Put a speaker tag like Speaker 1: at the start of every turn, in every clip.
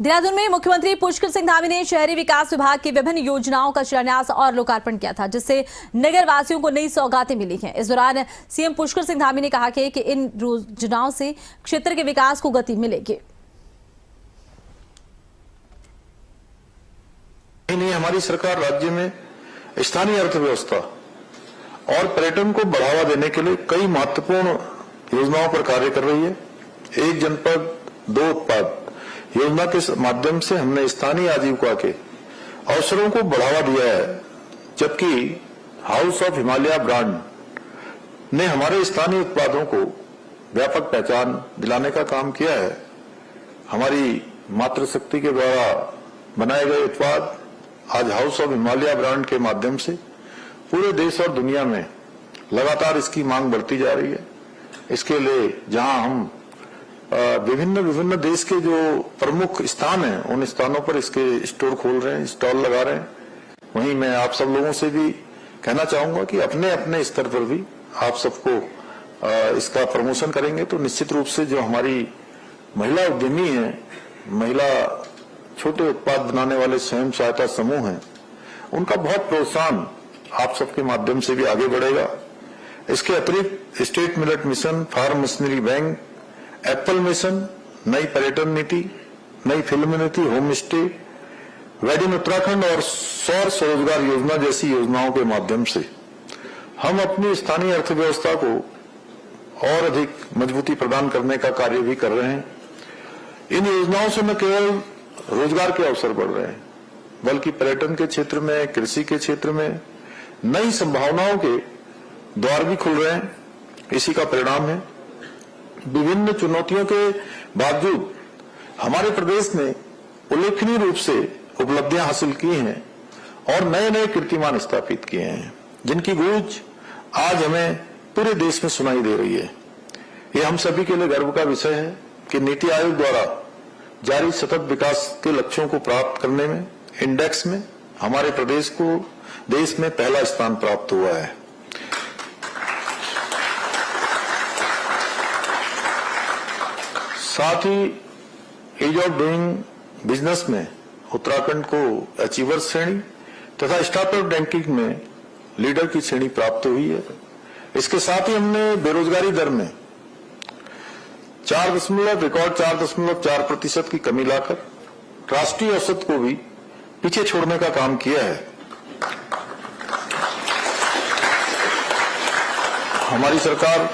Speaker 1: देहरादून में मुख्यमंत्री पुष्कर सिंह धामी ने शहरी विकास विभाग की विभिन्न योजनाओं का शिलान्यास और लोकार्पण किया था, जिससे नगर वासियों को नई सौगातें मिली हैं। इस दौरान सीएम पुष्कर सिंह धामी ने कहा कि इन योजनाओं से क्षेत्र के विकास को गति मिलेगी।
Speaker 2: हमारी सरकार राज्य में स्थानीय अर्थव्यवस्था और पर्यटन को बढ़ावा देने के लिए कई महत्वपूर्ण योजनाओं पर कार्य कर रही है। एक जनपद दो उत्पाद योजना के माध्यम से हमने स्थानीय आजीविका के अवसरों को बढ़ावा दिया है, जबकि हाउस ऑफ हिमालय ब्रांड ने हमारे स्थानीय उत्पादों को व्यापक पहचान दिलाने का काम किया है। हमारी मातृशक्ति के द्वारा बनाए गए उत्पाद आज हाउस ऑफ हिमालय ब्रांड के माध्यम से पूरे देश और दुनिया में लगातार इसकी मांग बढ़ती जा रही है। इसके लिए जहां हम विभिन्न देश के जो प्रमुख स्थान हैं, उन स्थानों पर इसके स्टोर खोल रहे हैं, स्टॉल लगा रहे हैं। वहीं मैं आप सब लोगों से भी कहना चाहूंगा कि अपने अपने स्तर पर भी आप सबको इसका प्रमोशन करेंगे तो निश्चित रूप से जो हमारी महिला उद्यमी हैं, महिला छोटे उत्पाद बनाने वाले स्वयं सहायता समूह हैं, उनका बहुत प्रोत्साहन आप सबके माध्यम से भी आगे बढ़ेगा। इसके अतिरिक्त state millet mission, farm machinery bank, apple mission, नई पर्यटन नीति, नई फिल्म नीति, home stay, wed in Uttarakhand और सौर स्वरोजगार योजना जैसी योजनाओं के माध्यम से हम अपनी स्थानीय अर्थव्यवस्था को और अधिक मजबूती प्रदान करने का कार्य भी कर रहे हैं। इन योजनाओं से न केवल रोजगार के अवसर बढ़ रहे हैं, बल्कि पर्यटन के क्षेत्र में, कृषि के क्षेत्र में नई संभावनाओं के द्वार भी खुल रहे हैं। इसी का परिणाम है विभिन्न चुनौतियों के बावजूद हमारे प्रदेश ने उल्लेखनीय रूप से उपलब्धियां हासिल की हैं और नए नए कीर्तिमान स्थापित किए हैं, जिनकी गूंज आज हमें पूरे देश में सुनाई दे रही है। ये हम सभी के लिए गर्व का विषय है कि नीति आयोग द्वारा जारी सतत विकास के लक्ष्यों को प्राप्त करने में इंडेक्स में हमारे प्रदेश को देश में पहला स्थान प्राप्त हुआ है। साथ ही ईज ऑफ डूइंग बिजनेस में उत्तराखंड को अचीवर श्रेणी तथा स्टार्टअप रैंकिंग में लीडर की श्रेणी प्राप्त हुई है। इसके साथ ही हमने बेरोजगारी दर में रिकॉर्ड 4.4% की कमी लाकर राष्ट्रीय औसत को भी पीछे छोड़ने का काम किया है। हमारी सरकार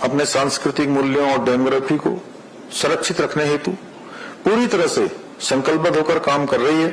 Speaker 2: अपने सांस्कृतिक मूल्यों और डेमोग्राफी को सुरक्षित रखने हेतु पूरी तरह से संकल्पबद्ध होकर काम कर रही है।